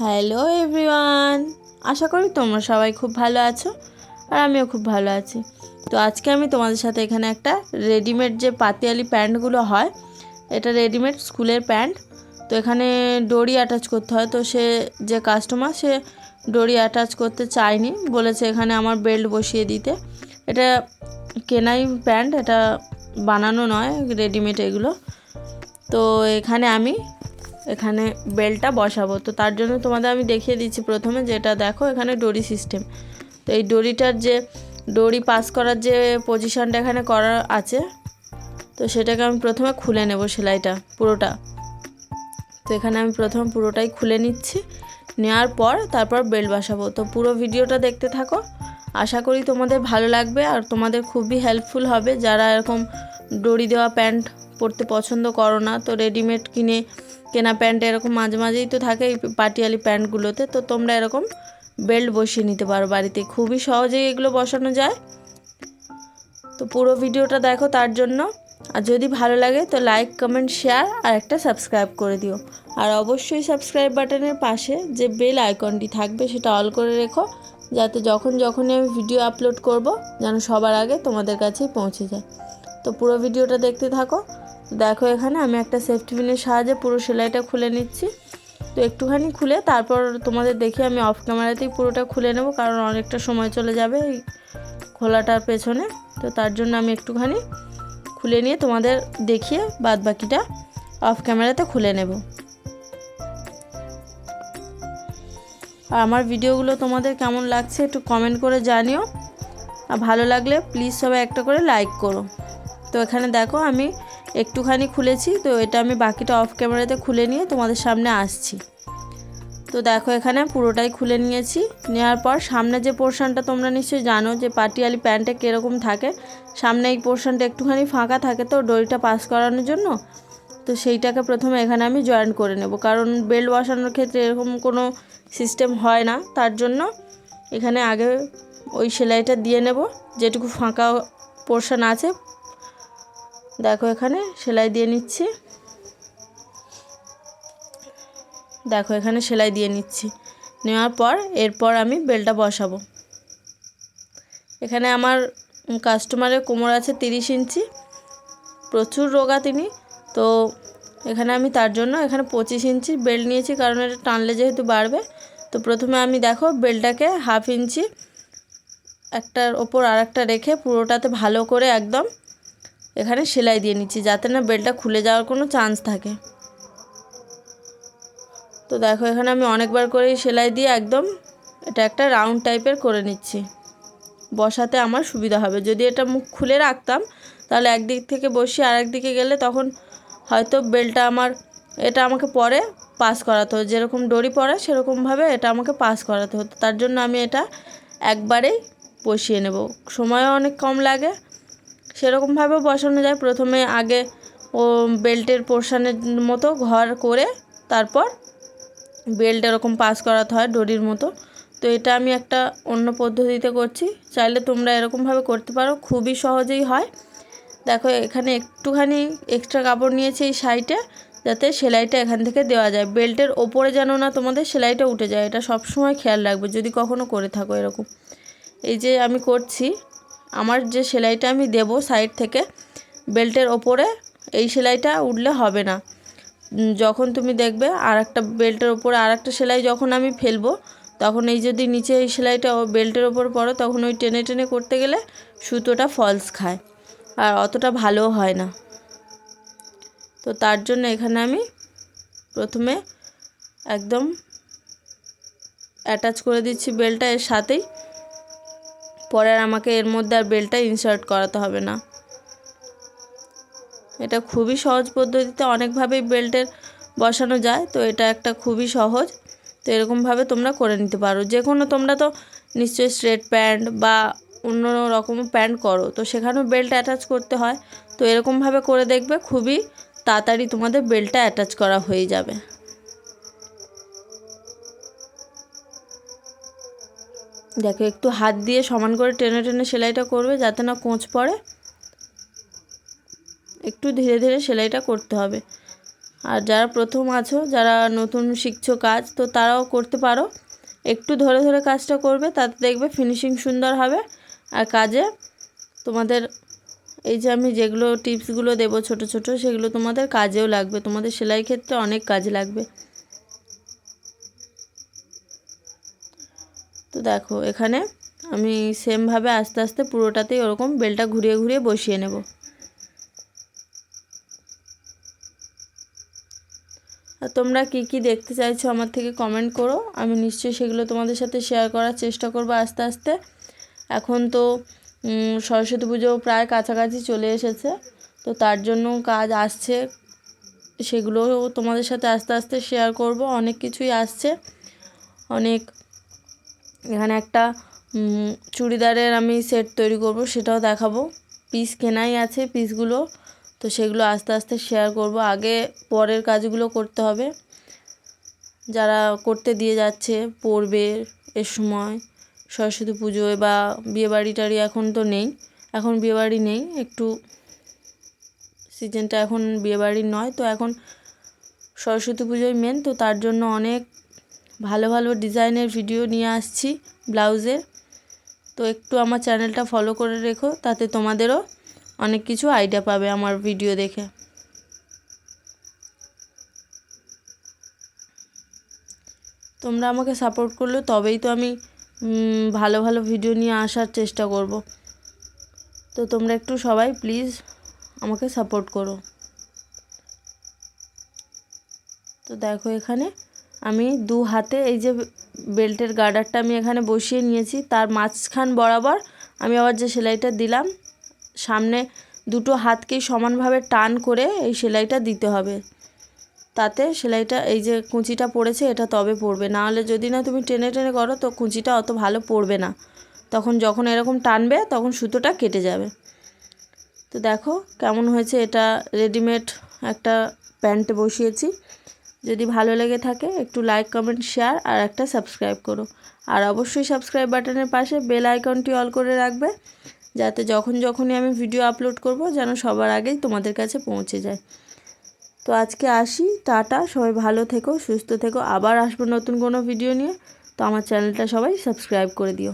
Hello everyone, আশা করি তোমরা সবাই খুব ভালো আছো আর আমিও খুব ভালো আছি। তো আজকে আমি তোমাদের সাথে এখানে একটা রেডিমেড যে পাতিয়ালি প্যান্টগুলো হয়, এটা রেডিমেড স্কুলের প্যান্ট। তো এখানে দড়ি অ্যাটাচ করতে হয়, তো সে যে কাস্টমার সে দড়ি অ্যাটাচ করতে চায়নি, বলেছে এখানে আমার বেল্ট বসিয়ে দিতে। এটা কেনাই প্যান্ট, এটা বানানো নয়, রেডিমেড এগুলো। তো এখানে বেল্টটা বসাবো, তো তার জন্য তোমাদের আমি দেখিয়ে দিচ্ছি প্রথমে, যেটা দেখো এখানে দড়ি সিস্টেম। তো এই দড়িটার যে দড়ি পাস করার যে পজিশনটা এখানে করা আছে, তো সেটাকে আমি প্রথমে খুলে নেব সেলাইটা পুরোটা। তো এখানে আমি প্রথমে পুরোটাই খুলে নিচ্ছি, নেওয়ার পর তারপর বেল্ট বসাবো। তো পুরো ভিডিওটা দেখতে থাকো, আশা করি তোমাদের ভালো লাগবে আর তোমাদের খুবই হেল্পফুল হবে যারা এরকম দড়ি দেওয়া প্যান্ট পরতে পছন্দ করো না। তো রেডিমেড কেনা প্যান্ট এরকম মাঝে মাঝেই তো থাকে এই পাটিয়ালি প্যান্টগুলোতে, তো তোমরা এরকম বেল্ট বসিয়ে নিতে পারো বাড়িতে, খুবই সহজেই এগুলো বসানো যায়। তো পুরো ভিডিওটা দেখো তার জন্য, আর যদি ভালো লাগে তো লাইক কমেন্ট শেয়ার আর একটা সাবস্ক্রাইব করে দিও। আর অবশ্যই সাবস্ক্রাইব বাটনের পাশে যে বেল আইকনটি থাকবে সেটা অল করে রেখো, যাতে যখনই আমি ভিডিও আপলোড করব যেন সবার আগে তোমাদের কাছেই পৌঁছে যায়। তো পুরো ভিডিওটা দেখতে থাকো। দেখো এখানে আমি একটা সেফটি পিনের সাহায্যে পুরো সেলাইটা খুলে নিচ্ছি। তো একটুখানি খুলে তারপর তোমাদের দেখি আমি অফ ক্যামেরাতেই পুরোটা খুলে নেব, কারণ অনেকটা সময় চলে যাবে এই খোলাটার পেছনে। তো তার জন্য আমি একটুখানি খুলে নিয়ে তোমাদের দেখিয়ে বাদ বাকিটা অফ ক্যামেরাতে খুলে নেব। আর আমার ভিডিওগুলো তোমাদের কেমন লাগছে একটু কমেন্ট করে জানিও, আর ভালো লাগলে প্লিজ সবাই একটা করে লাইক করো। তো এখানে দেখো আমি একটুখানি খুলেছি, তো এটা আমি বাকিটা অফ ক্যামেরাতে খুলে নিয়ে তোমাদের সামনে আসছি। তো দেখো এখানে পুরোটাই খুলে নিয়েছি, নেওয়ার পর সামনে যে পোর্শনটা তোমরা নিশ্চয়ই জানো যে পাটিয়ালি প্যান্টে কীরকম থাকে, সামনে এই পোর্শনটা একটুখানি ফাঁকা থাকে তো দড়িটা পাস করানোর জন্য। তো সেইটাকে প্রথমে এখানে আমি জয়েন করে নেব, কারণ বেল্ট বসানোর ক্ষেত্রে এরকম কোনো সিস্টেম হয় না, তার জন্য এখানে আগে ওই সেলাইটা দিয়ে নেব যেটুকু ফাঁকা পোর্শন আছে। দেখো এখানে সেলাই দিয়ে নিচ্ছি, দেখো এখানে সেলাই দিয়ে নিচ্ছি, নেওয়ার পর এরপর আমি বেল্টটা বসাবো। এখানে আমার কাস্টমারের কোমর আছে 30 ইঞ্চি, প্রচুর রোগা তিনি। তো এখানে আমি তার জন্য এখানে 25 ইঞ্চি বেল্ট নিয়েছি, কারণ এটা টানলে যেহেতু বাড়বে। তো প্রথমে আমি দেখো বেল্টটাকে 1/2 ইঞ্চি একটার ওপর আর একটা রেখে পুরোটাতে ভালো করে একদম এখানে সেলাই দিয়ে নিচ্ছি, যাতে না বেল্টটা খুলে যাওয়ার কোনো চান্স থাকে। তো দেখো এখানে আমি অনেকবার করেই সেলাই দিয়ে একদম এটা একটা রাউন্ড টাইপের করে নিচ্ছি, বসাতে আমার সুবিধা হবে। যদি এটা মুখ খুলে রাখতাম তাহলে একদিক থেকে বসিয়ে আর একদিকে গেলে তখন হয়তো বেল্টটা এটা আমাকে পরে পাস করাতে হতো, যেরকম দড়ি পড়ে সেরকমভাবে এটা আমাকে পাস করাতে হতো। তার জন্য আমি এটা একবারেই বসিয়ে নেব, সময়ও অনেক কম লাগে, সেরকমভাবেও বসানো যায়। প্রথমে আগে ও বেল্টের পোর্শনের মতো ঘর করে তারপর বেল্ট এরকম পাস করাতে হয় দড়ির মতো। তো এটা আমি একটা অন্য পদ্ধতিতে করছি, চাইলে তোমরা এরকমভাবে করতে পারো, খুবই সহজেই হয়। দেখো এখানে একটুখানি এক্সট্রা কাপড় নিয়েছি এই সাইডে, যাতে সেলাইটা এখান থেকে দেওয়া যায়, বেল্টের ওপরে যেন না তোমাদের সেলাইটা উঠে যায়, এটা সবসময় খেয়াল রাখবে যদি কখনো করে থাকো এরকম। এই যে আমি করছি, আমার যে সেলাইটা আমি দেব সাইড থেকে বেল্টের ওপরে, এই সেলাইটা উঠলে হবে না। যখন তুমি দেখবে আর একটা বেল্টের ওপরে আর একটা সেলাই যখন আমি ফেলবো, তখন এই যদি নিচে এই সেলাইটা বেল্টের ওপর পড়ে, তখন ওই টেনে টেনে করতে গেলে সুতোটা ফলস খায় আর অতটা ভালো হয় না। তো তার জন্য এখানে আমি প্রথমে একদম অ্যাটাচ করে দিচ্ছি বেল্টটা এর সাথেই, পরে আর আমাকে এর মধ্যে আর বেল্টটা ইনসার্ট করাতে হবে না। এটা খুবই সহজ পদ্ধতিতে অনেকভাবেই বেল্টের বসানো যায়, তো এটা একটা খুবই সহজ। তো এরকমভাবে তোমরা করে নিতে পারো, যে কোনো তোমরা তো নিশ্চয়ই স্ট্রেট প্যান্ট বা অন্য রকম প্যান্ট করো, তো সেখানেও বেল্ট অ্যাটাচ করতে হয়। তো এরকমভাবে করে দেখবে খুবই তাড়াতাড়ি তোমাদের বেল্টটা অ্যাটাচ করা হয়ে যাবে। দেখো একটু হাত দিয়ে সমান করে টেনে টেনে সেলাইটা করবে, যাতে না কোঁচ পড়ে, একটু ধীরে ধীরে সেলাইটা করতে হবে। আর যারা প্রথম আছো, যারা নতুন শিখছো কাজ, তো তারাও করতে পারো। একটু ধরে ধরে কাজটা করবে, তাতে দেখবে ফিনিশিং সুন্দর হবে। আর কাজে তোমাদের এই যে আমি যেগুলো টিপসগুলো দেবো ছোট ছোট, সেগুলো তোমাদের কাজেও লাগবে, তোমাদের সেলাই ক্ষেত্রে অনেক কাজে লাগবে। তো দেখো এখানে আমি সেমভাবে আস্তে আস্তে পুরোটাতেই ওরকম বেলটা ঘুরিয়ে ঘুরিয়ে বসিয়ে নেব। আর তোমরা কি কি দেখতে চাইছো আমার থেকে কমেন্ট করো, আমি নিশ্চয়ই সেগুলো তোমাদের সাথে শেয়ার করার চেষ্টা করব আস্তে আস্তে। এখন তো সরস্বতী পুজো প্রায় কাছাকাছি চলে এসেছে, তো তার জন্য কাজ আসছে, সেগুলোও তোমাদের সাথে আস্তে আস্তে শেয়ার করব। অনেক কিছুই আসছে, অনেক। এখানে একটা চুড়িদারের আমি সেট তৈরি করব, সেটাও দেখাবো। পিস কেনাই আছে পিসগুলো, তো সেগুলো আস্তে আস্তে শেয়ার করব। আগে পরের কাজগুলো করতে হবে, যারা করতে দিয়ে যাচ্ছে পড়বে এর সময় সরস্বতী পুজোয় বা বিয়েবাড়ি টাড়ি। এখন তো নেই, এখন বিয়েবাড়ি নেই, একটু সিজনটা এখন বিয়েবাড়ির নয়, তো এখন সরস্বতী পুজোয় মেন। তো তার জন্য অনেক ভালো ভালো ডিজাইনের ভিডিও নিয়ে আসছি ব্লাউজের। তো একটু আমার চ্যানেলটা ফলো করে রেখো, তাতে তোমাদেরও অনেক কিছু আইডিয়া পাবে আমার ভিডিও দেখে। তোমরা আমাকে সাপোর্ট করলে তবেই তো আমি ভালো ভালো ভিডিও নিয়ে আসার চেষ্টা করব। তো তোমরা একটু সবাই প্লিজ আমাকে সাপোর্ট করো। তো দেখো এখানে আমি দু হাতে এই যে বেল্টের গার্ডারটা আমি এখানে বসিয়ে নিয়েছি, তার মাঝখান বরাবর আমি আবার যে সেলাইটা দিলাম, সামনে দুটো হাতকেই সমানভাবে টান করে এই সেলাইটা দিতে হবে। তাতে সেলাইটা এই যে কুঁচিটা পড়েছে এটা তবে পড়বে, না হলে যদি না তুমি টেনে টেনে করো তো কুঁচিটা অত ভালো পড়বে না, তখন যখন এরকম টানবে তখন সুতোটা কেটে যাবে। তো দেখো কেমন হয়েছে, এটা রেডিমেড একটা প্যান্ট বসিয়েছি। যদি ভালো লেগে থাকে একটু লাইক কমেন্ট শেয়ার আর একটা সাবস্ক্রাইব করো। আর অবশ্যই সাবস্ক্রাইব বাটনের পাশে বেল আইকনটি অল করে রাখবে, যাতে যখনই আমি ভিডিও আপলোড করব যেন সবার আগেই তোমাদের কাছে পৌঁছে যায়। তো আজকে আসি, টাটা, সবাই ভালো থেকো, সুস্থ থেকো। আবার আসবো নতুন কোনো ভিডিও নিয়ে। তো আমার চ্যানেলটা সবাই সাবস্ক্রাইব করে দিও।